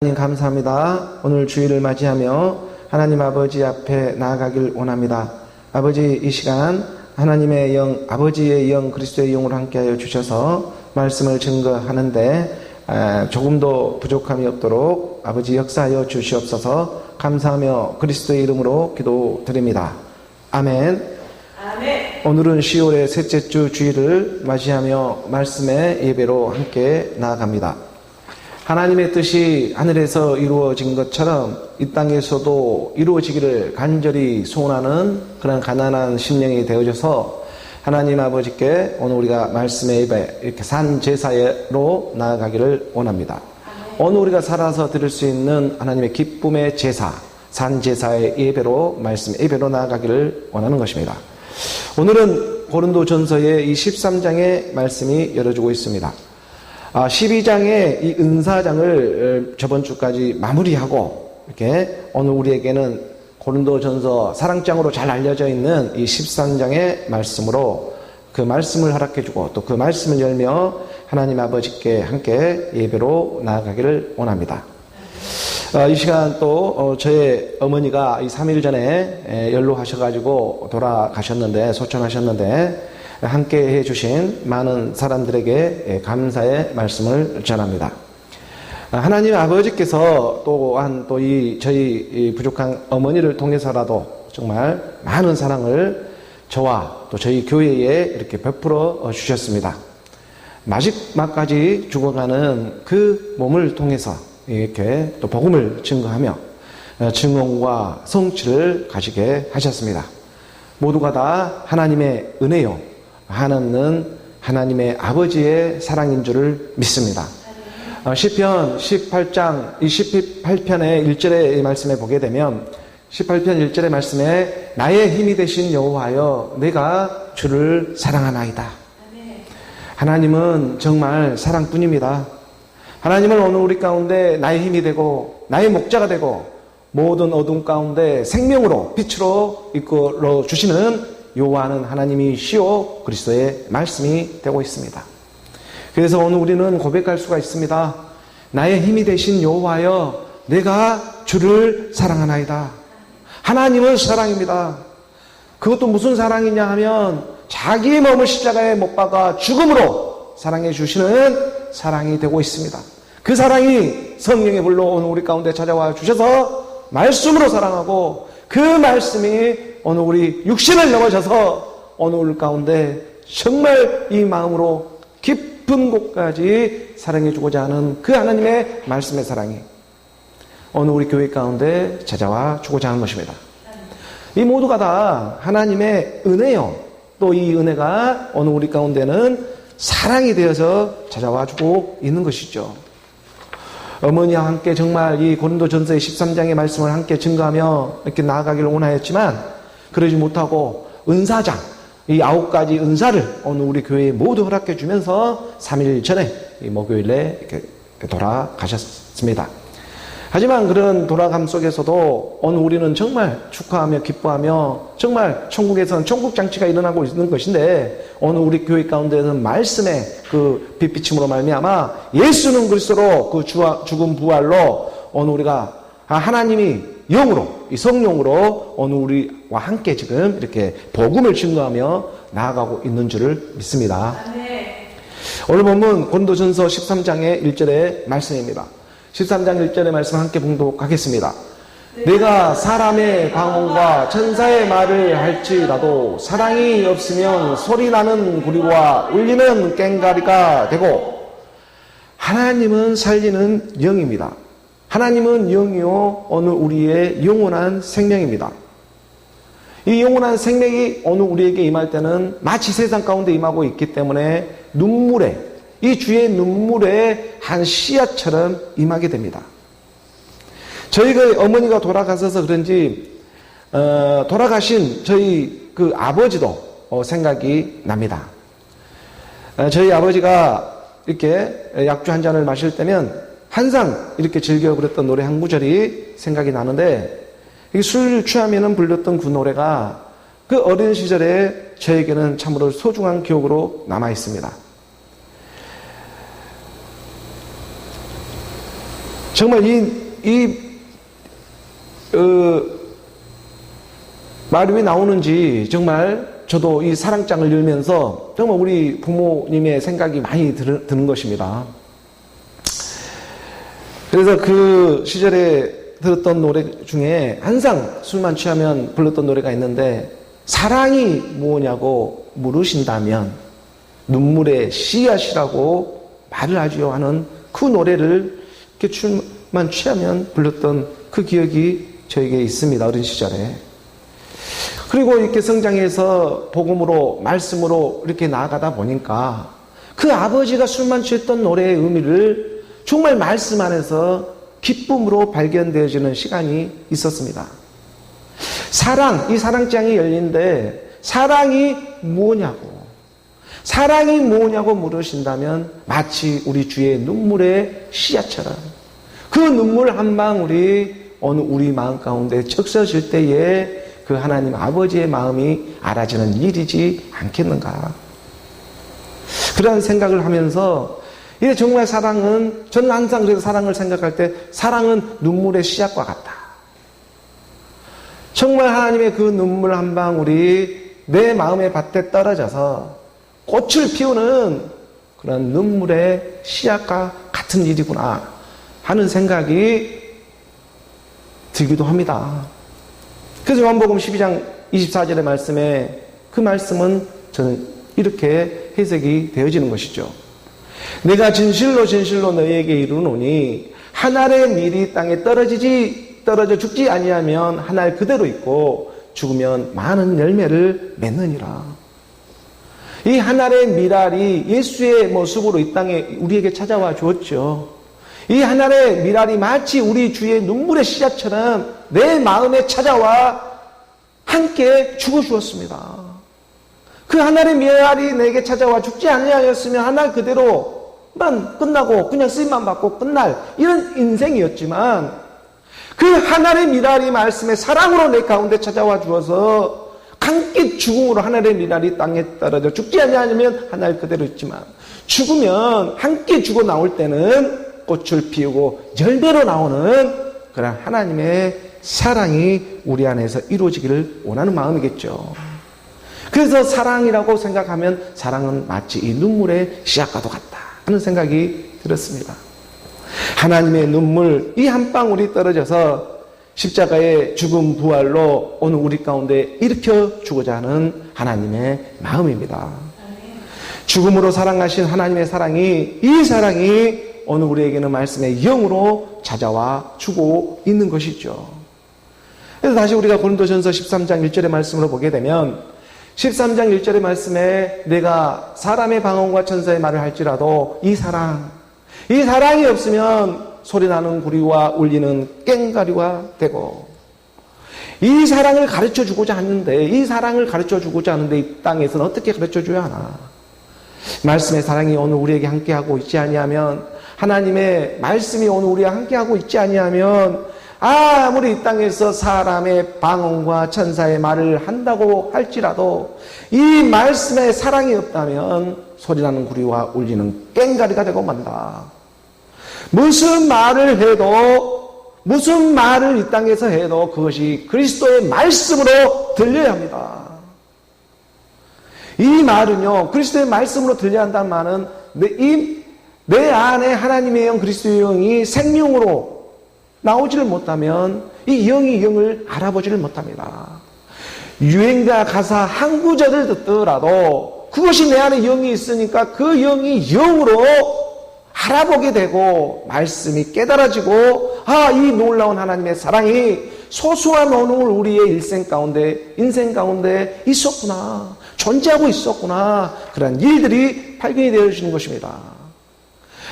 하나님 감사합니다. 오늘 주일을 맞이하며 하나님 아버지 앞에 나아가길 원합니다. 아버지, 이 시간 하나님의 영, 아버지의 영, 그리스도의 영으로 함께하여 주셔서 말씀을 증거하는데 조금도 부족함이 없도록 아버지 역사하여 주시옵소서. 감사하며 그리스도의 이름으로 기도드립니다. 아멘. 아멘. 오늘은 10월의 셋째 주 주일을 맞이하며 말씀의 예배로 함께 나아갑니다. 하나님의 뜻이 하늘에서 이루어진 것처럼 이 땅에서도 이루어지기를 간절히 소원하는 그런 가난한 심령이 되어져서 하나님 아버지께 오늘 우리가 말씀의 예배, 이렇게 산 제사로 나아가기를 원합니다. 오늘 우리가 살아서 드릴 수 있는 하나님의 기쁨의 제사, 산 제사의 예배로 말씀 예배로 나아가기를 원하는 것입니다. 오늘은 고린도전서의 이 13장의 말씀이 열어주고 있습니다. 12장의 이 은사장을 저번 주까지 마무리하고 이렇게 오늘 우리에게는 고린도전서 사랑장으로 잘 알려져 있는 이 13장의 말씀으로 그 말씀을 허락해주고 또 그 말씀을 열며 하나님 아버지께 함께 예배로 나아가기를 원합니다. 이 시간 또 저의 어머니가 이 3일 전에 연로하셔가지고 돌아가셨는데, 소천하셨는데 함께 해주신 많은 사람들에게 감사의 말씀을 전합니다. 하나님 아버지께서 또한 또 저희 부족한 어머니를 통해서라도 정말 많은 사랑을 저와 또 저희 교회에 이렇게 베풀어 주셨습니다. 마지막까지 죽어가는 그 몸을 통해서 이렇게 또 복음을 증거하며 증언과 성취를 가지게 하셨습니다. 모두가 다 하나님의 은혜요, 하나는 하나님의 아버지의 사랑인 줄을 믿습니다. 시편 18장, 이 18편의 1절의 말씀에 보게 되면 18편 1절의 말씀에 나의 힘이 되신 여호와여 내가 주를 사랑하나이다. 하나님은 정말 사랑뿐입니다. 하나님은 오늘 우리 가운데 나의 힘이 되고 나의 목자가 되고 모든 어둠 가운데 생명으로 빛으로 이끌어 주시는 여호와는 하나님이시오 그리스도의 말씀이 되고 있습니다. 그래서 오늘 우리는 고백할 수가 있습니다. 나의 힘이 되신 여호와여 내가 주를 사랑하나이다. 하나님은 사랑입니다. 그것도 무슨 사랑이냐 하면 자기의 몸을 십자가에 못 박아 죽음으로 사랑해 주시는 사랑이 되고 있습니다. 그 사랑이 성령의 불로 오늘 우리 가운데 찾아와 주셔서 말씀으로 사랑하고 그 말씀이 오늘 우리 육신을 넘어져서 오늘 우리 가운데 정말 이 마음으로 깊은 곳까지 사랑해주고자 하는 그 하나님의 말씀의 사랑이 오늘 우리 교회 가운데 찾아와 주고자 하는 것입니다. 이 모두가 다 하나님의 은혜요. 또 이 은혜가 오늘 우리 가운데는 사랑이 되어서 찾아와 주고 있는 것이죠. 어머니와 함께 정말 이 고린도전서의 13장의 말씀을 함께 증거하며 이렇게 나아가기를 원하였지만 그러지 못하고 은사장, 이 9가지 은사를 오늘 우리 교회에 모두 허락해 주면서 3일 전에 이 목요일에 이렇게 돌아가셨습니다. 하지만 그런 돌아감 속에서도 오늘 우리는 정말 축하하며 기뻐하며 정말 천국에서는 천국장치가 일어나고 있는 것인데 오늘 우리 교회 가운데는 말씀의 그 빛비침으로 말미암아 예수는 그리스도로 그 죽은 부활로 오늘 우리가 하나님이 영으로 이 성령으로 오늘 우리와 함께 지금 이렇게 복음을 증거하며 나아가고 있는 줄을 믿습니다. 오늘 본문 고린도전서 13장의 1절의 말씀입니다. 13장 1절의 말씀 함께 봉독하겠습니다. 내가 사람의 방언과 천사의 말을 할지라도 사랑이 없으면 소리나는 구리와 울리는 꽹과리가 되고 하나님은 살리는 영입니다. 하나님은 영이요 오늘 우리의 영원한 생명입니다. 이 영원한 생명이 오늘 우리에게 임할 때는 마치 세상 가운데 임하고 있기 때문에 이 주의 눈물의 한 씨앗처럼 임하게 됩니다. 저희가 어머니가 돌아가셔서 그런지 돌아가신 저희 그 아버지도 생각이 납니다. 저희 아버지가 이렇게 약주 한 잔을 마실 때면 항상 이렇게 즐겨 부렸던 노래 한 구절이 생각이 나는데 술 취하면 불렀던 그 노래가 그 어린 시절에 저에게는 참으로 소중한 기억으로 남아 있습니다. 정말 말이 왜 나오는지 정말 저도 이 사랑장을 열면서 정말 우리 부모님의 생각이 많이 드는 것입니다. 그래서 그 시절에 들었던 노래 중에 항상 술만 취하면 불렀던 노래가 있는데, 사랑이 뭐냐고 물으신다면 눈물의 씨앗이라고 말을 하지요 하는 그 노래를 이렇게 술만 취하면 불렀던 그 기억이 저에게 있습니다. 어린 시절에. 그리고 이렇게 성장해서 복음으로, 말씀으로 이렇게 나아가다 보니까 그 아버지가 술만 취했던 노래의 의미를 정말 말씀 안에서 기쁨으로 발견되어지는 시간이 있었습니다. 사랑, 이 사랑장이 열린데 사랑이 뭐냐고, 사랑이 뭐냐고 물으신다면 마치 우리 주의 눈물의 씨앗처럼 그 눈물 한 방울이 어느 우리 마음 가운데 적셔질 때에 그 하나님 아버지의 마음이 알아지는 일이지 않겠는가. 그런 생각을 하면서 이게 정말 사랑은, 저는 항상 그래서 사랑을 생각할 때 사랑은 눈물의 씨앗과 같다. 정말 하나님의 그 눈물 한 방울이 내 마음의 밭에 떨어져서 꽃을 피우는 그런 눈물의 씨앗과 같은 일이구나 하는 생각이 들기도 합니다. 그래서 요한복음 12장 24절의 말씀에 그 말씀은 저는 이렇게 해석이 되어지는 것이죠. 내가 진실로 진실로 너희에게 이르노니 한 알의 밀이 땅에 떨어져 죽지 아니하면 한 알 그대로 있고 죽으면 많은 열매를 맺느니라. 이 한 알의 밀알이 예수의 모습으로 이 땅에 우리에게 찾아와 주었죠. 이 한 알의 밀알이 마치 우리 주의 눈물의 씨앗처럼 내 마음에 찾아와 함께 죽어 주었습니다. 그 한 알의 밀알이 내게 찾아와 죽지 아니하였으면 한 알 그대로만 끝나고 그냥 쓰임만 받고 끝날 이런 인생이었지만, 그 한 알의 밀알이 말씀의 사랑으로 내 가운데 찾아와 주어서 함께 죽음으로 한 알의 밀알이 땅에 떨어져 죽지 아니하면 한 알 그대로 있지만 죽으면 함께 죽어 나올 때는 꽃을 피우고 열매로 나오는 그런 하나님의 사랑이 우리 안에서 이루어지기를 원하는 마음이겠죠. 그래서 사랑이라고 생각하면 사랑은 마치 이 눈물의 씨앗과도 같다 하는 생각이 들었습니다. 하나님의 눈물 이 한 방울이 떨어져서 십자가의 죽음 부활로 오늘 우리 가운데 일으켜 주고자 하는 하나님의 마음입니다. 죽음으로 사랑하신 하나님의 사랑이, 이 사랑이 오늘 우리에게는 말씀의 영으로 찾아와 주고 있는 것이죠. 그래서 다시 우리가 고린도전서 13장 1절의 말씀으로 보게 되면 13장 1절의 말씀에 내가 사람의 방언과 천사의 말을 할지라도 이 사랑이 없으면 소리나는 구리와 울리는 꽹과리가 되고, 이 사랑을 가르쳐 주고자 하는데 이 땅에서는 어떻게 가르쳐 줘야 하나. 말씀의 사랑이 오늘 우리에게 함께하고 있지 아니하면, 하나님의 말씀이 오늘 우리와 함께하고 있지 아니하면, 아무리 이 땅에서 사람의 방언과 천사의 말을 한다고 할지라도 이 말씀의 사랑이 없다면 소리나는 구리와 울리는 꽹과리가 되고 만다. 무슨 말을 이 땅에서 해도 그것이 그리스도의 말씀으로 들려야 합니다. 이 말은요, 그리스도의 말씀으로 들려야 한다는 말은 내 안에 하나님의 영, 그리스도의 영이 생명으로 나오지를 못하면 이 영이 영을 알아보지를 못합니다. 유행가, 가사 한 구절을 듣더라도 그것이 내 안에 영이 있으니까 그 영이 영으로 알아보게 되고 말씀이 깨달아지고, 이 놀라운 하나님의 사랑이 소소한 어느 우리의 인생 가운데 있었구나, 존재하고 있었구나, 그런 일들이 발견이 되어지는 것입니다.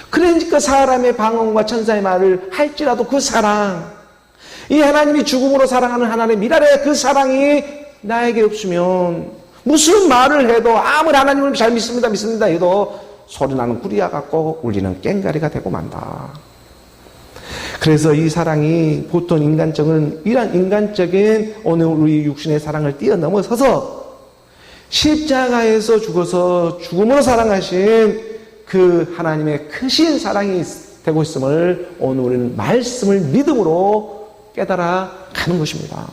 그러니까 사람의 방언과 천사의 말을 할지라도 그 사랑, 이 하나님이 죽음으로 사랑하는 하나님의 미랄의 그 사랑이 나에게 없으면 무슨 말을 해도, 아무리 하나님을 잘 믿습니다 해도 소리나는 구리와 같고 울리는 꽹과리가 되고 만다. 그래서 이 사랑이 보통 이런 인간적인 오늘 우리 육신의 사랑을 뛰어넘어서서 십자가에서 죽어서 죽음으로 사랑하신 그 하나님의 크신 사랑이 되고 있음을 오늘 우리는 말씀을 믿음으로 깨달아 가는 것입니다.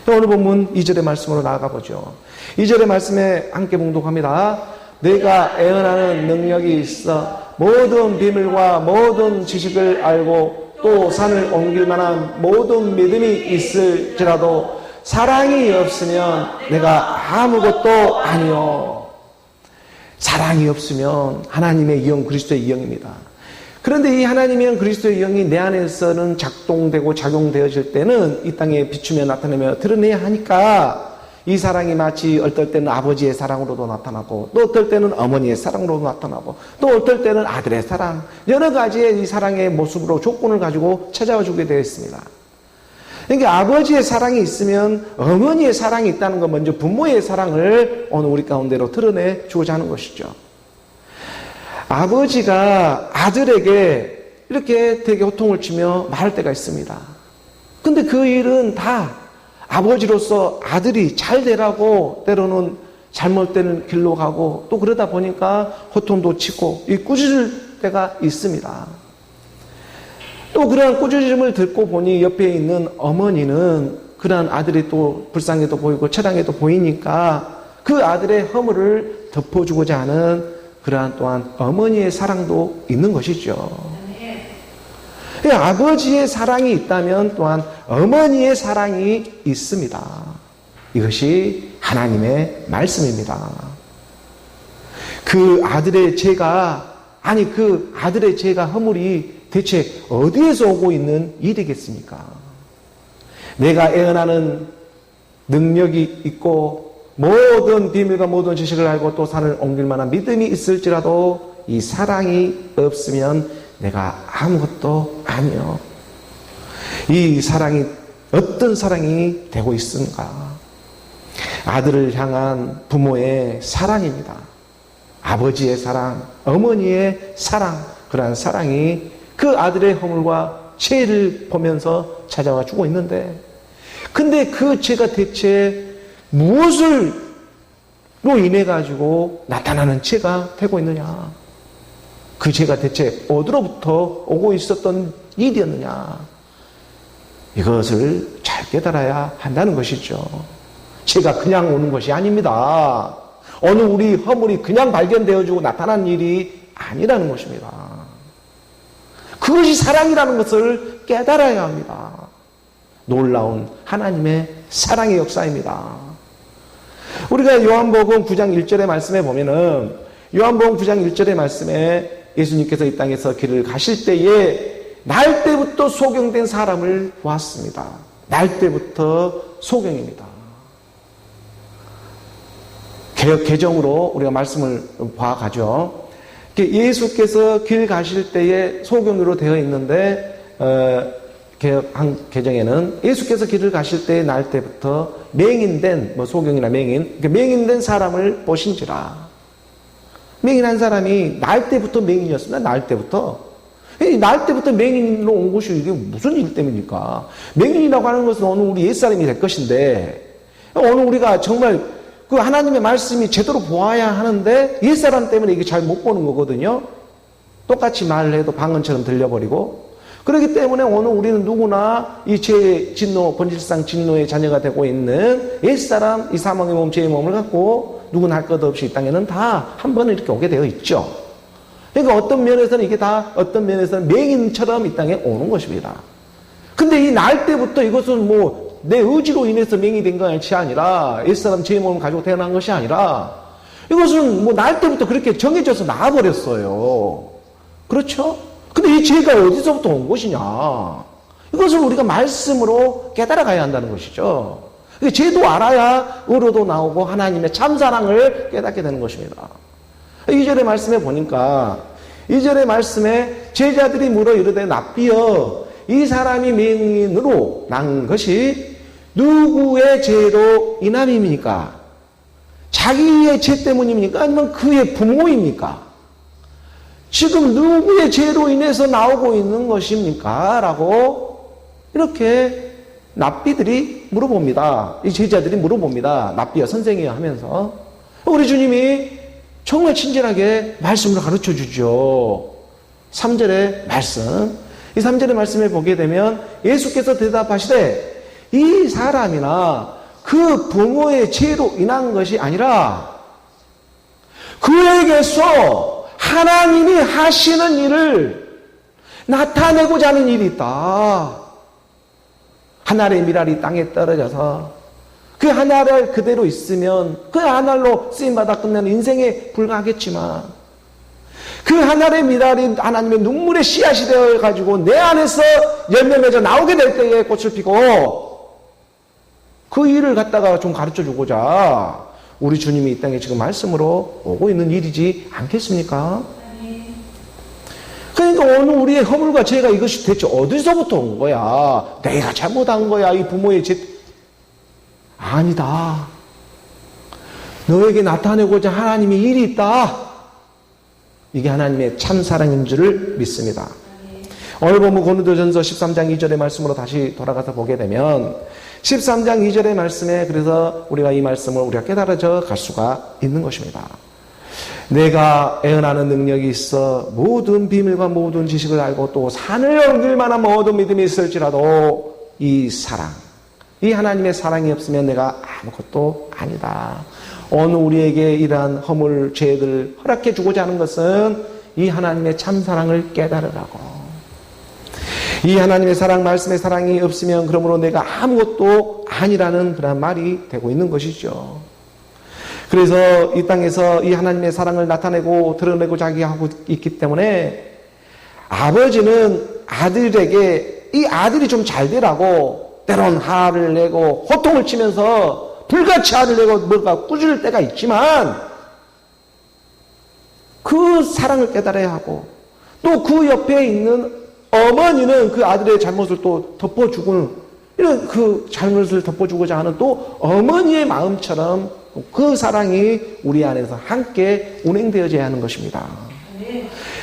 오늘 본문 2절의 말씀으로 나아가 보죠. 2절의 말씀에 함께 봉독합니다. 내가 애언하는 능력이 있어 모든 비밀과 모든 지식을 알고 또 산을 옮길 만한 모든 믿음이 있을지라도 사랑이 없으면 내가 아무것도 아니요. 사랑이 없으면 하나님의 영, 그리스도의 영입니다. 그런데 이 하나님의 영, 그리스도의 영이 내 안에서는 작동되고 작용되어질 때는 이 땅에 비추며 나타내며 드러내야 하니까 이 사랑이 마치 어떨 때는 아버지의 사랑으로도 나타나고 또 어떨 때는 어머니의 사랑으로도 나타나고 또 어떨 때는 아들의 사랑, 여러 가지의 이 사랑의 모습으로 조건을 가지고 찾아와 주게 되어 있습니다. 그러니까 아버지의 사랑이 있으면 어머니의 사랑이 있다는 것, 먼저 부모의 사랑을 오늘 우리 가운데로 드러내 주고자 하는 것이죠. 아버지가 아들에게 이렇게 되게 호통을 치며 말할 때가 있습니다. 근데 그 일은 다 아버지로서 아들이 잘 되라고 때로는 잘못된 길로 가고 또 그러다 보니까 호통도 치고 꾸짖을 때가 있습니다. 또 그러한 꾸짖음을 듣고 보니 옆에 있는 어머니는 그러한 아들이 또 불쌍해도 보이고 처량해도 보이니까 그 아들의 허물을 덮어주고자 하는 그러한 또한 어머니의 사랑도 있는 것이죠. 아버지의 사랑이 있다면 또한 어머니의 사랑이 있습니다. 이것이 하나님의 말씀입니다. 그 아들의 죄가, 아니 그 아들의 죄가 허물이 대체 어디에서 오고 있는 일이겠습니까? 내가 애언하는 능력이 있고 모든 비밀과 모든 지식을 알고 또 산을 옮길 만한 믿음이 있을지라도 이 사랑이 없으면 내가 아무것도 아니요. 이 사랑이 어떤 사랑이 되고 있는가? 아들을 향한 부모의 사랑입니다. 아버지의 사랑, 어머니의 사랑, 그러한 사랑이 그 아들의 허물과 죄를 보면서 찾아와 주고 있는데, 근데 그 죄가 대체 무엇으로 인해 가지고 나타나는 죄가 되고 있느냐? 그 죄가 대체 어디로부터 오고 있었던 일이었느냐? 이것을 잘 깨달아야 한다는 것이죠. 죄가 그냥 오는 것이 아닙니다. 어느 우리 허물이 그냥 발견되어지고 나타난 일이 아니라는 것입니다. 그것이 사랑이라는 것을 깨달아야 합니다. 놀라운 하나님의 사랑의 역사입니다. 우리가 요한복음 9장 1절의 말씀에 보면은, 요한복음 9장 1절의 말씀에 예수님께서 이 땅에서 길을 가실 때에 날 때부터 소경된 사람을 보았습니다. 날 때부터 소경입니다. 개역 개정으로 우리가 말씀을 봐가죠. 예수께서 길 가실 때에 소경으로 되어 있는데 개역 한 개정에는 예수께서 길을 가실 때의 날 때부터 맹인된, 소경이나 맹인된 사람을 보신지라. 맹인한 사람이 날 때부터 맹인이었습니다. 날 때부터. 날 때부터 맹인으로 온 것이 이게 무슨 일 때문입니까? 맹인이라고 하는 것은 오늘 우리 옛사람이 될 것인데, 오늘 우리가 정말 그 하나님의 말씀이 제대로 보아야 하는데 옛사람 때문에 이게 잘 못 보는 거거든요. 똑같이 말을 해도 방언처럼 들려버리고. 그렇기 때문에 오늘 우리는 누구나 이 죄의 진노, 본질상 진노의 자녀가 되고 있는 옛사람, 이 사망의 몸, 죄의 몸을 갖고 누구나 할 것 없이 이 땅에는 다 한 번은 이렇게 오게 되어 있죠. 그러니까 어떤 면에서는 이게 다 어떤 면에서는 맹인처럼 이 땅에 오는 것입니다. 근데 이 날 때부터 이것은 내 의지로 인해서 맹인이 된 것이 아니라, 옛사람 죄의 몸을 가지고 태어난 것이 아니라, 이것은 날 때부터 그렇게 정해져서 나와버렸어요. 그렇죠? 근데 이 죄가 어디서부터 온 것이냐? 이것을 우리가 말씀으로 깨달아 가야 한다는 것이죠. 죄도 알아야 의로도 나오고 하나님의 참사랑을 깨닫게 되는 것입니다. 2절의 말씀에 보니까, 2절의 말씀에 제자들이 물어 이르되 납비여 이 사람이 맹인으로 난 것이 누구의 죄로 인함입니까? 자기의 죄 때문입니까? 아니면 그의 부모입니까? 지금 누구의 죄로 인해서 나오고 있는 것입니까? 라고 이렇게 납비들이 물어봅니다. 이 제자들이 물어봅니다. 납비여 선생이여 하면서. 우리 주님이 정말 친절하게 말씀을 가르쳐 주죠. 3절의 말씀. 이 3절의 말씀을 보게 되면 예수께서 대답하시되 이 사람이나 그 부모의 죄로 인한 것이 아니라 그에게서 하나님이 하시는 일을 나타내고자 하는 일이 있다. 한 알의 밀알이 땅에 떨어져서 그 한 알 그대로 있으면 그 한 알로 쓰임받아 끝내는 인생에 불과하겠지만 그 한 알의 밀알이 하나님의 눈물의 씨앗이 되어가지고 내 안에서 열매 맺어 나오게 될 때에 꽃을 피고 그 일을 갖다가 좀 가르쳐 주고자 우리 주님이 이 땅에 지금 말씀으로 오고 있는 일이지 않겠습니까? 그러니까 오늘 우리의 허물과 죄가 이것이 대체 어디서부터 온 거야? 내가 잘못한 거야. 이 부모의 죄. 아니다. 너에게 나타내고자 하나님의 일이 있다. 이게 하나님의 참사랑인 줄을 믿습니다. 오늘 보면 고린도전서 13장 2절의 말씀으로 다시 돌아가서 보게 되면 13장 2절의 말씀에 그래서 우리가 이 말씀을 우리가 깨달아져 갈 수가 있는 것입니다. 내가 애언하는 능력이 있어 모든 비밀과 모든 지식을 알고 또 산을 옮길 만한 모든 믿음이 있을지라도 이 사랑, 이 하나님의 사랑이 없으면 내가 아무것도 아니다. 오늘 우리에게 이러한 허물, 죄를 허락해 주고자 하는 것은 이 하나님의 참사랑을 깨달으라고. 이 하나님의 사랑, 말씀의 사랑이 없으면 그러므로 내가 아무것도 아니라는 그런 말이 되고 있는 것이죠. 그래서 이 땅에서 이 하나님의 사랑을 나타내고 드러내고자 하고 있기 때문에 아버지는 아들에게 이 아들이 좀 잘 되라고 때론 화를 내고 호통을 치면서 불같이 화를 내고 뭔가 꾸짖을 때가 있지만 그 사랑을 깨달아야 하고 또 그 옆에 있는 어머니는 그 아들의 잘못을 또 덮어주고는 이런 그 잘못을 덮어주고자 하는 또 어머니의 마음처럼 그 사랑이 우리 안에서 함께 운행되어져야 하는 것입니다.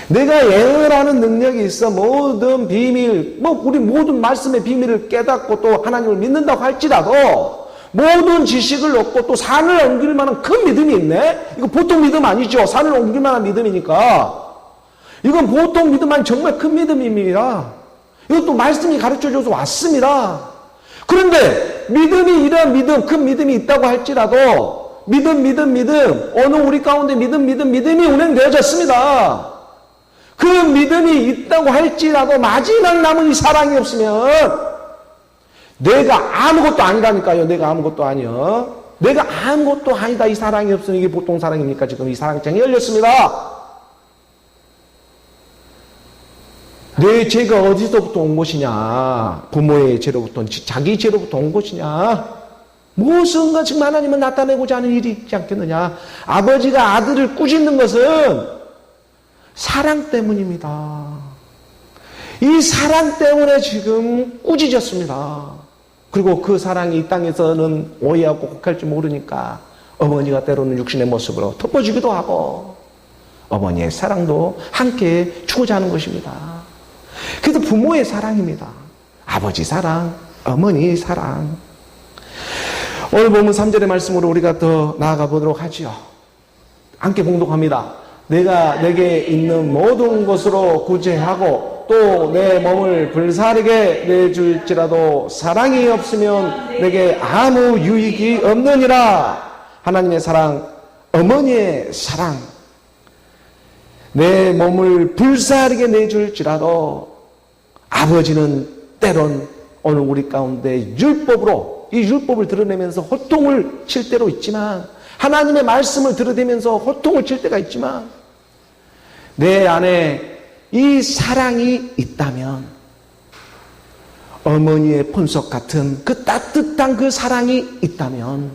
내가 예언하는 능력이 있어 모든 비밀, 우리 모든 말씀의 비밀을 깨닫고 또 하나님을 믿는다고 할지라도 모든 지식을 얻고 또 산을 옮길 만한 큰 믿음이 있네? 이거 보통 믿음 아니죠? 산을 옮길 만한 믿음이니까. 이건 보통 믿음 아니 정말 큰 믿음입니다. 이것도 말씀이 가르쳐줘서 왔습니다. 그런데 믿음이 이런 믿음, 큰 믿음이 있다고 할지라도 믿음 어느 우리 가운데 믿음이 운행되어졌습니다. 그 믿음이 있다고 할지라도 마지막 남은 이 사랑이 없으면 내가 아무것도 아니라니까요. 내가 아무것도 아니요. 내가 아무것도 아니다. 이 사랑이 없으면 이게 보통 사랑입니까? 지금 이 사랑장이 열렸습니다. 내 죄가 어디서부터 온 것이냐? 부모의 죄로부터, 자기 죄로부터 온 것이냐? 무엇인가 지금 하나님은 나타내고자 하는 일이 있지 않겠느냐? 아버지가 아들을 꾸짖는 것은 사랑 때문입니다. 이 사랑 때문에 지금 꾸짖었습니다. 그리고 그 사랑이 이 땅에서는 오해하고 혹할지 모르니까 어머니가 때로는 육신의 모습으로 덮어주기도 하고 어머니의 사랑도 함께 주고자 하는 것입니다. 그래서 부모의 사랑입니다. 아버지 사랑, 어머니의 사랑. 오늘 보면 3절의 말씀으로 우리가 더 나아가 보도록 하지요. 함께 봉독합니다. 내가 내게 있는 모든 것으로 구제하고 또 내 몸을 불사르게 내줄지라도 사랑이 없으면 내게 아무 유익이 없느니라. 하나님의 사랑, 어머니의 사랑. 내 몸을 불사르게 내줄지라도 아버지는 때론 오늘 우리 가운데 율법으로 이 율법을 드러내면서 호통을 칠 때도 있지만 하나님의 말씀을 들어대면서 호통을 칠 때가 있지만 내 안에 이 사랑이 있다면 어머니의 품석 같은 그 따뜻한 그 사랑이 있다면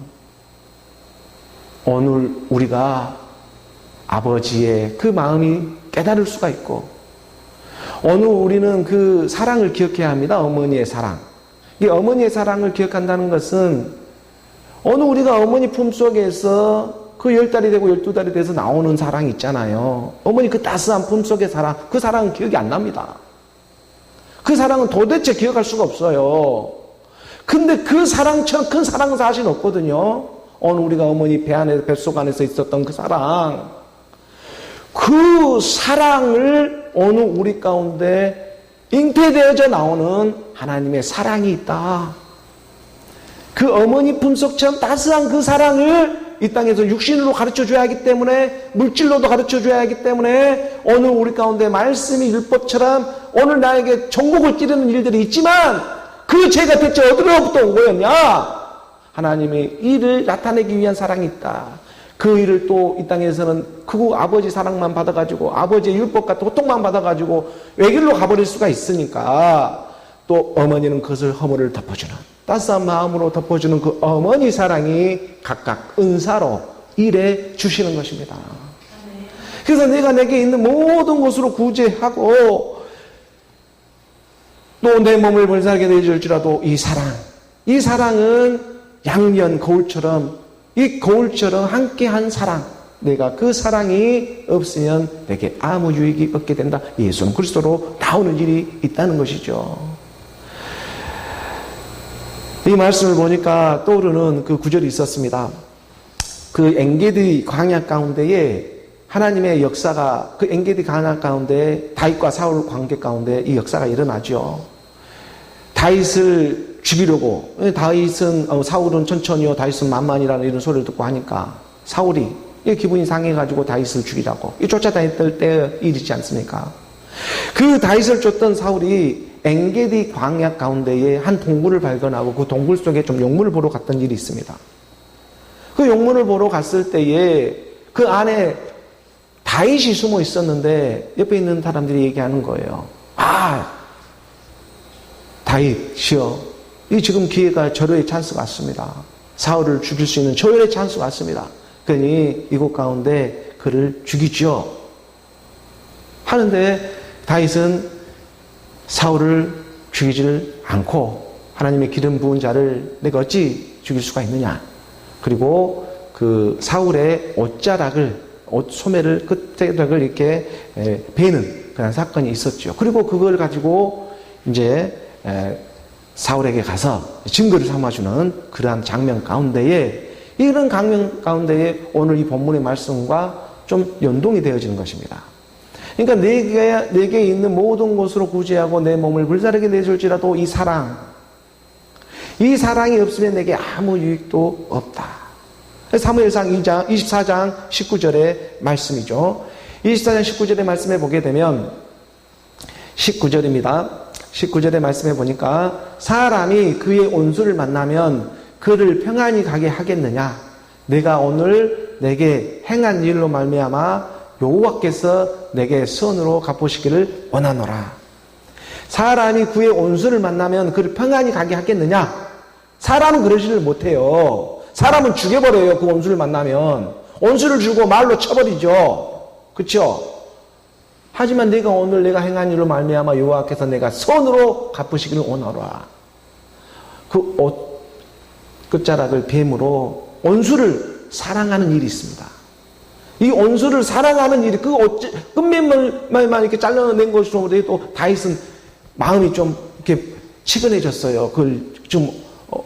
오늘 우리가 아버지의 그 마음이 깨달을 수가 있고 오늘 우리는 그 사랑을 기억해야 합니다. 어머니의 사랑. 이 어머니의 사랑을 기억한다는 것은 오늘 우리가 어머니 품속에서 그 10달이 되고 12달이 돼서 나오는 사랑이 있잖아요. 어머니 그 따스한 품속의 사랑, 그 사랑은 기억이 안 납니다. 그 사랑은 도대체 기억할 수가 없어요. 근데 그 사랑처럼 큰 사랑은 사실 없거든요. 오늘 우리가 어머니 배 안에, 뱃속 안에서 있었던 그 사랑. 그 사랑을 오늘 우리 가운데 잉태되어져 나오는 하나님의 사랑이 있다. 그 어머니 품속처럼 따스한 그 사랑을 이 땅에서 육신으로 가르쳐줘야 하기 때문에, 물질로도 가르쳐줘야 하기 때문에 오늘 우리 가운데 말씀이 율법처럼 오늘 나에게 전곡을 찌르는 일들이 있지만 그 죄가 대체 어디로부터 온 거였냐? 하나님의 일을 나타내기 위한 사랑이 있다. 그 일을 또 이 땅에서는 그 아버지 사랑만 받아가지고 아버지의 율법 같은 고통만 받아가지고 외길로 가버릴 수가 있으니까 또 어머니는 그것을 허물을 덮어주는, 따스한 마음으로 덮어주는 그 어머니 사랑이 각각 은사로 일해 주시는 것입니다. 그래서 내가 내게 있는 모든 것으로 구제하고 또 내 몸을 불살게 내줄지라도 이 사랑은 양면 거울처럼, 이 거울처럼 함께한 사랑, 내가 그 사랑이 없으면 내게 아무 유익이 없게 된다. 예수는 그리스도로 나오는 일이 있다는 것이죠. 이 말씀을 보니까 떠오르는 그 구절이 있었습니다. 그 엔게디 광야 가운데에 하나님의 역사가, 그 엔게디 광야 가운데 다윗과 사울 관계 가운데 이 역사가 일어나죠. 다윗을 죽이려고, 사울은 천천히요, 다윗은 만만이라는 이런 소리를 듣고 하니까 사울이 기분이 상해가지고 다윗을 죽이라고 쫓아다녔을 때 일이지 않습니까? 그 다윗을 쫓던 사울이 엔게디 광야 가운데에 한 동굴을 발견하고 그 동굴 속에 좀 용물을 보러 갔던 일이 있습니다. 그 용물을 보러 갔을 때에 그 안에 다윗이 숨어 있었는데 옆에 있는 사람들이 얘기하는 거예요. 아, 다윗이요, 이 지금 기회가 절호의 찬스가 왔습니다. 사울을 죽일 수 있는 절호의 찬스가 왔습니다. 그러니 이곳 가운데 그를 죽이죠 하는데 다윗은 사울을 죽이지를 않고 하나님의 기름 부은 자를 내가 어찌 죽일 수가 있느냐. 그리고 그 사울의 소매를 끝자락을 이렇게 베는 그런 사건이 있었죠. 그리고 그걸 가지고 이제 사울에게 가서 증거를 삼아주는 그러한 장면 가운데에, 이런 장면 가운데에 오늘 이 본문의 말씀과 좀 연동이 되어지는 것입니다. 그러니까 내게 있는 모든 것으로 구제하고 내 몸을 불사르게 내줄지라도 이 사랑이 없으면 내게 아무 유익도 없다. 사무엘상 24장 19절의 말씀이죠. 24장 19절의 말씀에 보게 되면 19절입니다. 19절의 말씀에 보니까 사람이 그의 온수를 만나면 그를 평안히 가게 하겠느냐? 내가 오늘 내게 행한 일로 말미암아 여호와께서 내게 선으로 갚으시기를 원하노라. 사람이 그의 온수를 만나면 그를 평안히 가게 하겠느냐? 사람은 그러지를 못해요. 사람은 죽여버려요. 그 온수를 만나면 온수를 주고 말로 쳐버리죠. 그렇죠? 하지만 내가 오늘 내가 행한 일로 말미암아 여호와께서 내가 선으로 갚으시기를 원하노라. 그 옷 끝자락을 뱀으로 온수를 사랑하는 일이 있습니다. 이 온수를 사랑하는 일이, 그 끝맨물만 이렇게 잘라낸 것으로 또 다윗은 마음이 좀 이렇게 치근해졌어요. 그걸 좀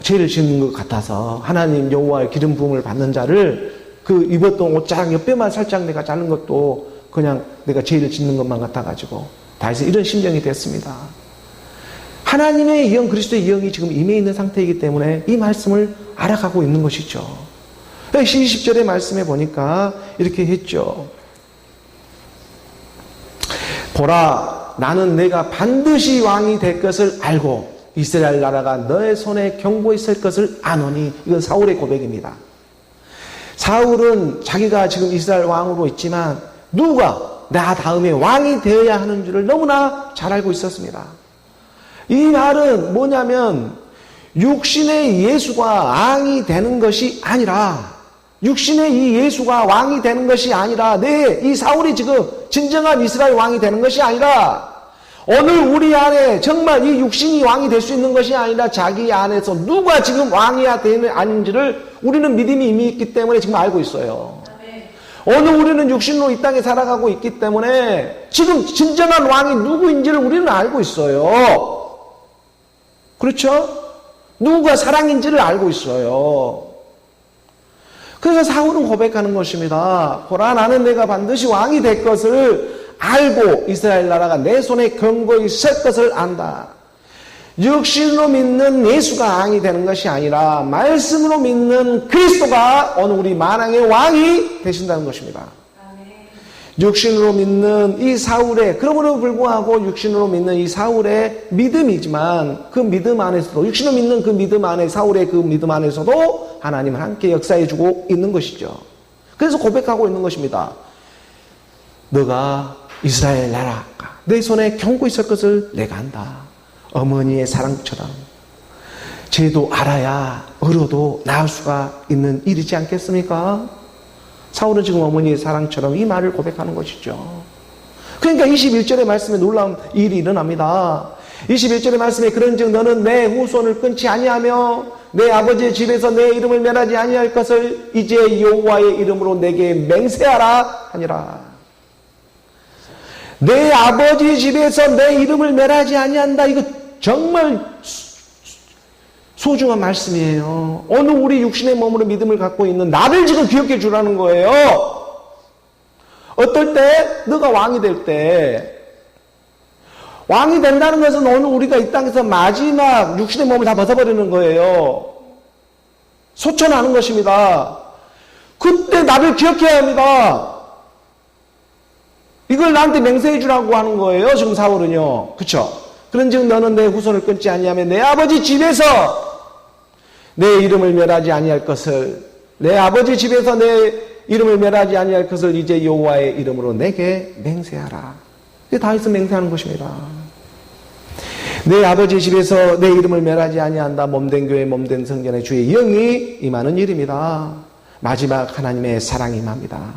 죄를 짓는 것 같아서 하나님 여호와의 기름 부음을 받는 자를 그 입었던 옷자락 옆에만 살짝 내가 자른 것도 그냥 내가 죄를 짓는 것만 같아가지고 다윗은 이런 심정이 됐습니다. 하나님의 영, 그리스도의 영이 지금 임해 있는 상태이기 때문에 이 말씀을 알아가고 있는 것이죠. 20절의 말씀에 보니까 이렇게 했죠. 보라, 나는 내가 반드시 왕이 될 것을 알고 이스라엘 나라가 너의 손에 경고히 있을 것을 아노니. 이건 사울의 고백입니다. 사울은 자기가 지금 이스라엘 왕으로 있지만 누가 나 다음에 왕이 되어야 하는 줄을 너무나 잘 알고 있었습니다. 이 말은 뭐냐면 육신의 예수가 왕이 되는 것이 아니라, 육신의 이 예수가 왕이 되는 것이 아니라, 이 사울이 지금 진정한 이스라엘 왕이 되는 것이 아니라, 오늘 우리 안에 정말 이 육신이 왕이 될 수 있는 것이 아니라 자기 안에서 누가 지금 왕이야 되는 아닌지를 우리는 믿음이 이미 있기 때문에 지금 알고 있어요. 오늘 우리는 육신으로 이 땅에 살아가고 있기 때문에 지금 진정한 왕이 누구인지를 우리는 알고 있어요. 그렇죠? 누가 사랑인지를 알고 있어요. 그래서 사울은 고백하는 것입니다. 보라, 나는 내가 반드시 왕이 될 것을 알고 이스라엘 나라가 내 손에 견고히 설 것을 안다. 육신으로 믿는 예수가 왕이 되는 것이 아니라 말씀으로 믿는 그리스도가 오늘 우리 만왕의 왕이 되신다는 것입니다. 육신으로 믿는 이 사울의, 그러므로 불구하고 육신으로 믿는 이 사울의 믿음이지만 그 믿음 안에서도, 육신으로 믿는 그 믿음 안에, 사울의 그 믿음 안에서도 하나님은 함께 역사해주고 있는 것이죠. 그래서 고백하고 있는 것입니다. 너가 이스라엘 나라가 내 손에 견고히 있을 것을 내가 안다. 어머니의 사랑처럼 쟤도 알아야 어려도 나을 수가 있는 일이지 않겠습니까? 사울은 지금 어머니의 사랑처럼 이 말을 고백하는 것이죠. 그러니까 21절의 말씀에 놀라운 일이 일어납니다. 21절의 말씀에 그런즉 너는 내 후손을 끊지 아니하며 내 아버지의 집에서 내 이름을 멸하지 아니할 것을 이제 여호와의 이름으로 내게 맹세하라 하니라. 내 아버지 집에서 내 이름을 멸하지 아니한다. 이거 정말 소중한 말씀이에요. 오늘 우리 육신의 몸으로 믿음을 갖고 있는 나를 지금 기억해 주라는 거예요. 어떨 때? 너가 왕이 될 때. 왕이 된다는 것은 오늘 우리가 이 땅에서 마지막 육신의 몸을 다 벗어버리는 거예요. 소천하는 것입니다. 그때 나를 기억해야 합니다. 이걸 나한테 맹세해 주라고 하는 거예요. 지금 사울은요. 그쵸? 그런즉 너는 내 후손을 끊지 아니하며 내 아버지 집에서 내 이름을 멸하지 아니할 것을, 내 아버지 집에서 내 이름을 멸하지 아니할 것을 이제 여호와의 이름으로 내게 맹세하라. 이게 다윗은 맹세하는 것입니다. 내 아버지 집에서 내 이름을 멸하지 아니한다. 몸된 교회, 몸된 성전의 주의 영이 임하는 일입니다. 마지막 하나님의 사랑이 임합니다.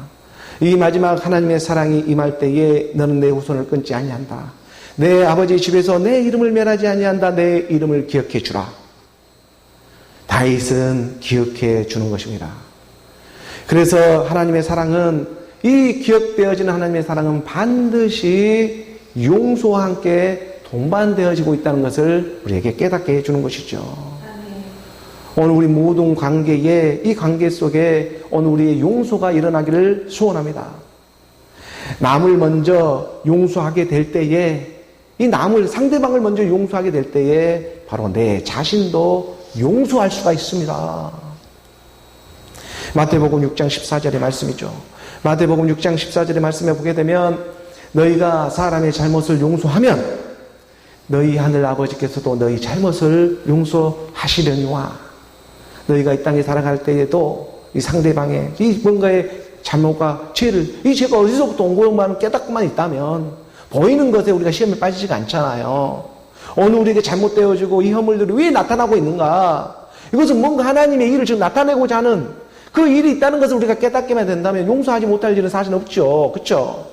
이 마지막 하나님의 사랑이 임할 때에 너는 내 후손을 끊지 아니한다. 내 아버지 집에서 내 이름을 멸하지 아니한다. 내 이름을 기억해 주라. 다윗은 기억해 주는 것입니다. 그래서 하나님의 사랑은, 이 기억되어지는 하나님의 사랑은 반드시 용서와 함께 동반되어지고 있다는 것을 우리에게 깨닫게 해주는 것이죠. 오늘 우리 모든 관계에, 이 관계 속에 오늘 우리의 용서가 일어나기를 소원합니다. 남을 먼저 용서하게 될 때에, 이 남을, 상대방을 먼저 용서하게 될 때에 바로 내 자신도 용서할 수가 있습니다. 마태복음 6장 14절의 말씀이죠. 마태복음 6장 14절의 말씀에 보게 되면 너희가 사람의 잘못을 용서하면 너희 하늘 아버지께서도 너희 잘못을 용서하시려니와. 너희가 이 땅에 살아갈 때에도 이 상대방의 이 뭔가의 잘못과 죄를, 이 죄가 어디서부터 온 것만 깨닫고만 있다면 보이는 것에 우리가 시험에 빠지지가 않잖아요. 오늘 우리에게 잘못되어지고 이 허물들이 왜 나타나고 있는가? 이것은 뭔가 하나님의 일을 지금 나타내고자 하는 그 일이 있다는 것을 우리가 깨닫게만 된다면 용서하지 못할 일은 사실 없죠. 그렇죠?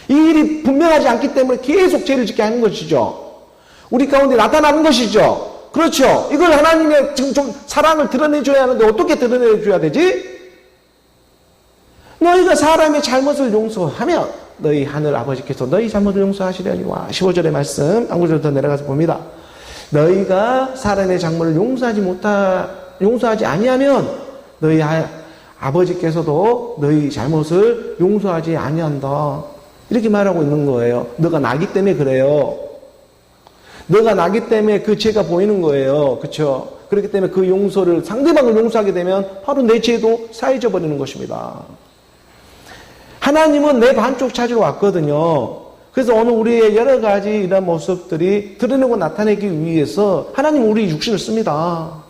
이 일이 분명하지 않기 때문에 계속 죄를 짓게 하는 것이죠. 우리 가운데 나타나는 것이죠. 그렇죠? 이걸 하나님의 지금 좀 사랑을 드러내줘야 하는데 어떻게 드러내줘야 되지? 너희가 사람의 잘못을 용서하면 너희 하늘 아버지께서 너희 잘못을 용서하시려니와. 15절의 말씀 한 구절 더 내려가서 봅니다. 너희가 사람의 잘못을 용서하지 아니하면 너희 아버지께서도 너희 잘못을 용서하지 아니한다. 이렇게 말하고 있는 거예요. 너가 나기 때문에 그래요. 너가 나기 때문에 그 죄가 보이는 거예요. 그렇죠? 그렇기 때문에 그 용서를, 상대방을 용서하게 되면 바로 내 죄도 사해져 버리는 것입니다. 하나님은 내 반쪽 찾으러 왔거든요. 그래서 오늘 우리의 여러 가지 이런 모습들이 드러내고 나타내기 위해서 하나님은 우리 육신을 씁니다.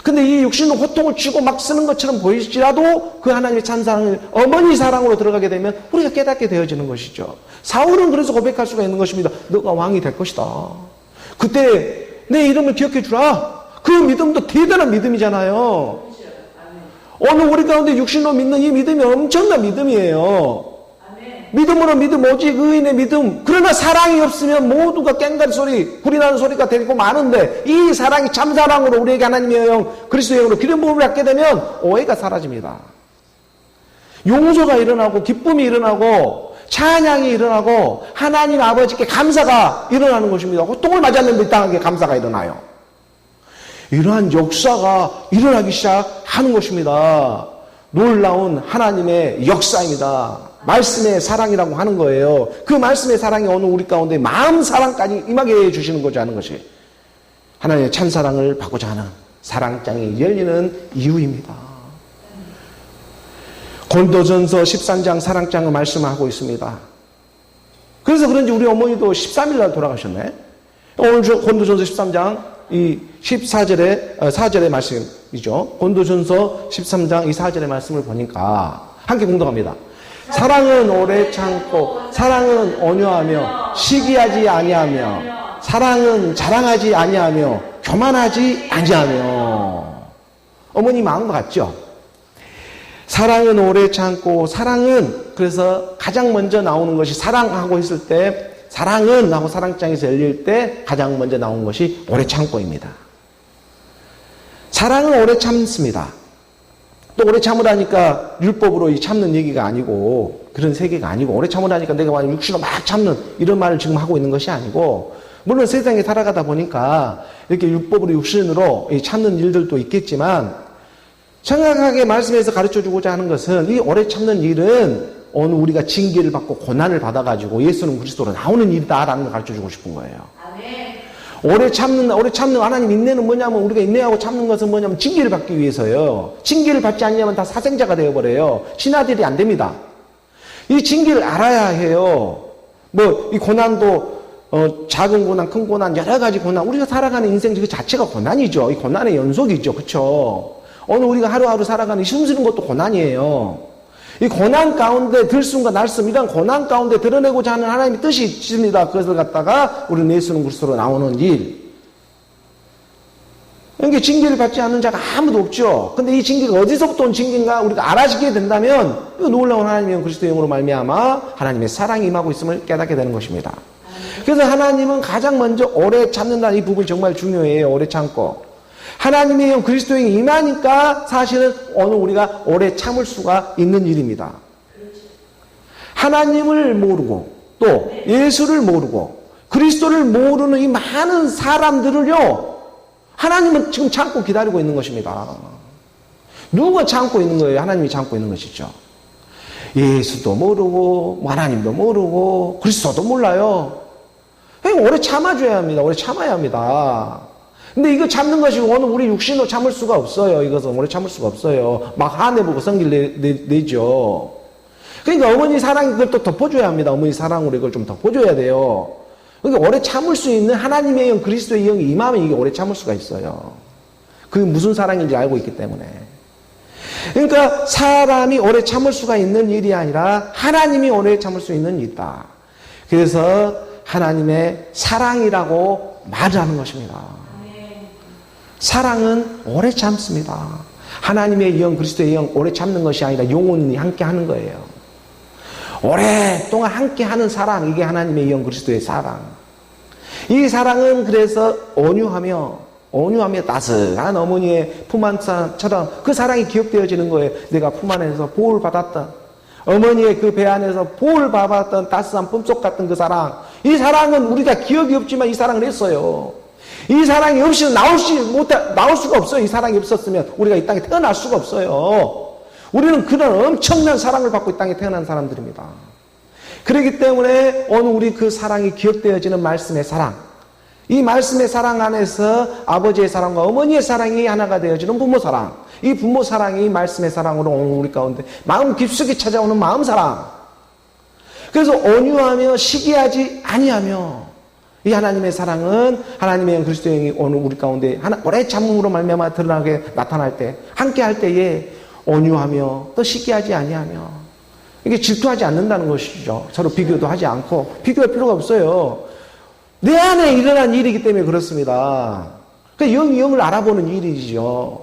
근데 이 육신은 고통을 주고 막 쓰는 것처럼 보일지라도 그 하나님의 참 사랑을, 어머니 사랑으로 들어가게 되면 우리가 깨닫게 되어지는 것이죠. 사울은 그래서 고백할 수가 있는 것입니다. 너가 왕이 될 것이다. 그때 내 이름을 기억해 주라. 그 믿음도 대단한 믿음이잖아요. 오늘 우리 가운데 육신으로 믿는 이 믿음이 엄청난 믿음이에요. 믿음으로 믿음, 오직 의인의 믿음. 그러나 사랑이 없으면 모두가 깽가리 소리, 불이 나는 소리가 되고 많은데, 이 사랑이 참 사랑으로 우리에게 하나님의 영, 그리스도의 영으로 기름 부음을 받게 되면 오해가 사라집니다. 용서가 일어나고 기쁨이 일어나고 찬양이 일어나고 하나님 아버지께 감사가 일어나는 것입니다. 고통을 맞았는데 이땅하게 감사가 일어나요. 이러한 역사가 일어나기 시작하는 것입니다. 놀라운 하나님의 역사입니다. 말씀의 사랑이라고 하는 거예요. 그 말씀의 사랑이 오늘 우리 가운데 마음 사랑까지 임하게 해주시는 거지 하는 것이 하나님의 참사랑을 받고자 하는 사랑장이 열리는 이유입니다. 고린도전서 13장 사랑장을 말씀하고 있습니다. 그래서 그런지 우리 어머니도 13일 날 돌아가셨네. 오늘 고린도전서 13장 이 4절의 말씀이죠. 고린도전서 13장 이 4절의 말씀을 보니까 함께 공동합니다. 사랑은 오래 참고 사랑은 온유하며 시기하지 아니하며 사랑은 자랑하지 아니하며 교만하지 아니하며. 어머니 마음과 같죠? 사랑은 오래 참고 사랑은 그래서 가장 먼저 나오는 것이 사랑하고 있을 때 사랑은 하고 사랑장에서 열릴 때 가장 먼저 나온 것이 오래 참고입니다. 사랑은 오래 참습니다. 또 오래 참으라니까 율법으로 참는 얘기가 아니고 그런 세계가 아니고 오래 참으라니까 내가 만약 육신으로 막 참는 이런 말을 지금 하고 있는 것이 아니고 물론 세상에 살아가다 보니까 이렇게 율법으로 육신으로 참는 일들도 있겠지만 정확하게 말씀에서 가르쳐주고자 하는 것은 이 오래 참는 일은 오늘 우리가 징계를 받고 고난을 받아가지고 예수는 그리스도로 나오는 일이다라는 걸 가르쳐주고 싶은 거예요. 아멘. 오래 참는 하나님 인내는 뭐냐면 우리가 인내하고 참는 것은 뭐냐면 징계를 받기 위해서요. 징계를 받지 않냐면 다 사생자가 되어버려요. 신하들이 안 됩니다. 이 징계를 알아야 해요. 뭐 이 고난도 작은 고난, 큰 고난, 여러 가지 고난. 우리가 살아가는 인생 그 자체가 고난이죠. 이 고난의 연속이죠. 그렇죠? 오늘 우리가 하루하루 살아가는 숨 쉬는 것도 고난이에요. 이 고난 가운데 들숨과 날숨 이런 고난 가운데 드러내고자 하는 하나님의 뜻이 있습니다. 그것을 갖다가 우리는 예수는 그리스도로 나오는 일. 이게 징계를 받지 않는 자가 아무도 없죠. 근데 이 징계가 어디서부터 온 징계인가 우리가 알아지게 된다면 이 놀라운 하나님의 그리스도의 영으로 말미암아 하나님의 사랑이 임하고 있음을 깨닫게 되는 것입니다. 그래서 하나님은 가장 먼저 오래 참는다는 이 부분이 정말 중요해요. 오래 참고. 하나님의 영 그리스도의 영이 임하니까 사실은 오늘 우리가 오래 참을 수가 있는 일입니다. 하나님을 모르고 또 예수를 모르고 그리스도를 모르는 이 많은 사람들을요 하나님은 지금 참고 기다리고 있는 것입니다. 누가 참고 있는 거예요? 하나님이 참고 있는 것이죠. 예수도 모르고 하나님도 모르고 그리스도도 몰라요. 오래 참아줘야 합니다. 오래 참아야 합니다. 근데 이거 참는 것이 오늘 우리 육신으로 참을 수가 없어요. 이것은 오래 참을 수가 없어요. 막 화내보고 성질 내죠. 그러니까 어머니 사랑 이걸 또 덮어줘야 합니다. 어머니 사랑으로 이걸 좀 덮어줘야 돼요. 그러니까 오래 참을 수 있는 하나님의 영, 그리스도의 영이 임하면 이게 오래 참을 수가 있어요. 그게 무슨 사랑인지 알고 있기 때문에. 그러니까 사람이 오래 참을 수가 있는 일이 아니라 하나님이 오래 참을 수 있는 일이다. 그래서 하나님의 사랑이라고 말을 하는 것입니다. 사랑은 오래 참습니다. 하나님의 영, 그리스도의 영 오래 참는 것이 아니라 영원히 함께 하는 거예요. 오랫동안 함께 하는 사랑, 이게 하나님의 영, 그리스도의 사랑. 이 사랑은 그래서 온유하며 따스한 어머니의 품 안처럼 그 사랑이 기억되어지는 거예요. 내가 품 안에서 보호를 받았던 어머니의 그 배 안에서 보호를 받았던 따스한 품속 같은 그 사랑. 이 사랑은 우리가 기억이 없지만 이 사랑을 했어요. 이 사랑이 없이는 나올 수가 없어요. 이 사랑이 없었으면 우리가 이 땅에 태어날 수가 없어요. 우리는 그런 엄청난 사랑을 받고 이 땅에 태어난 사람들입니다. 그렇기 때문에 오늘 우리 그 사랑이 기억되어지는 말씀의 사랑, 이 말씀의 사랑 안에서 아버지의 사랑과 어머니의 사랑이 하나가 되어지는 부모 사랑, 이 부모 사랑이 말씀의 사랑으로 오늘 우리 가운데 마음 깊숙이 찾아오는 마음 사랑. 그래서 온유하며 시기하지 아니하며 이 하나님의 사랑은 하나님의 영 그리스도의 영이 오늘 우리 가운데 오래 참음으로 말미암아 드러나게 나타날 때 함께 할 때에 온유하며 또 시기하지 아니하며 이게 질투하지 않는다는 것이죠. 서로 비교도 하지 않고 비교할 필요가 없어요. 내 안에 일어난 일이기 때문에 그렇습니다. 그러니까 영이 영을 알아보는 일이죠.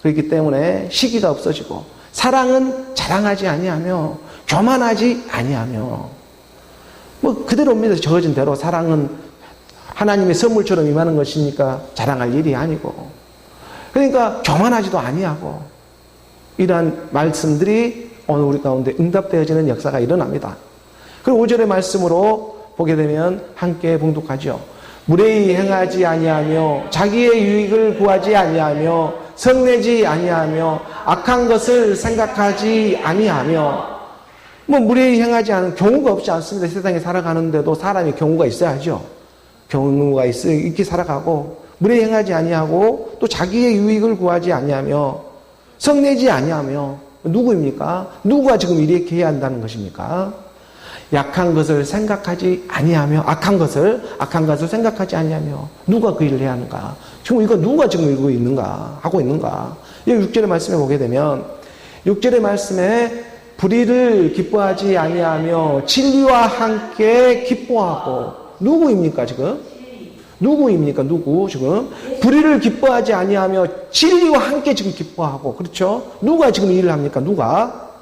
그렇기 때문에 시기가 없어지고 사랑은 자랑하지 아니하며 교만하지 아니하며 뭐 그대로입니다. 적어진 대로 사랑은 하나님의 선물처럼 임하는 것이니까 자랑할 일이 아니고 그러니까 교만하지도 아니하고 이러한 말씀들이 오늘 우리 가운데 응답되어지는 역사가 일어납니다. 그리고 5절의 말씀으로 보게 되면 함께 봉독하죠. 무례히 행하지 아니하며 자기의 유익을 구하지 아니하며 성내지 아니하며 악한 것을 생각하지 아니하며 뭐 무례히 행하지 않은 경우가 없지 않습니다. 세상에 살아가는데도 사람이 경우가 있어야죠. 경우가 있게 살아가고 무례히 행하지 아니하고 또 자기의 유익을 구하지 아니하며 성내지 아니하며 누구입니까? 누가 지금 이렇게 해야 한다는 것입니까? 약한 것을 생각하지 아니하며 악한 것을 생각하지 아니하며 누가 그 일을 해야 하는가? 지금 이거 누가 지금 이러고 있는가? 하고 있는가? 이 6절의 말씀에 보게 되면 6절의 말씀에 불의를 기뻐하지 아니하며 진리와 함께 기뻐하고 누구입니까 지금? 누구입니까? 누구 지금? 불의를 기뻐하지 아니하며 진리와 함께 지금 기뻐하고 그렇죠? 누가 지금 이 일을 합니까? 누가?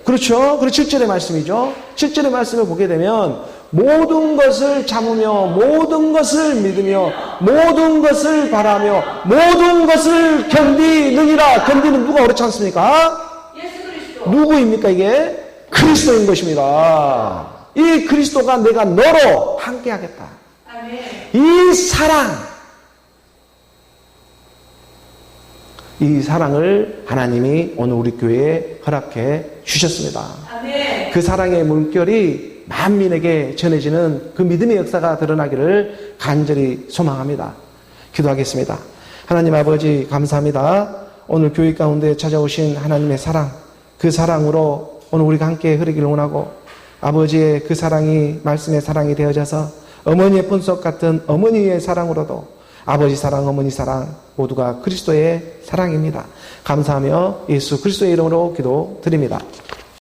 그렇죠? 그리고 7절의 말씀이죠. 7절의 말씀을 보게 되면 모든 것을 참으며 모든 것을 믿으며 모든 것을 바라며 모든 것을 견디느니라. 견디는 누가 그렇지 않습니까? 누구입니까 이게? 그리스도인 것입니다. 이 그리스도가 내가 너로 함께 하겠다. 이 사랑, 이 사랑을 하나님이 오늘 우리 교회에 허락해 주셨습니다. 그 사랑의 물결이 만민에게 전해지는 그 믿음의 역사가 드러나기를 간절히 소망합니다. 기도하겠습니다. 하나님 아버지 감사합니다. 오늘 교회 가운데 찾아오신 하나님의 사랑, 그 사랑으로 오늘 우리가 함께 흐르기를 원하고 아버지의 그 사랑이 말씀의 사랑이 되어져서 어머니의 품속 같은 어머니의 사랑으로도 아버지 사랑, 어머니 사랑 모두가 그리스도의 사랑입니다. 감사하며 예수 그리스도의 이름으로 기도드립니다.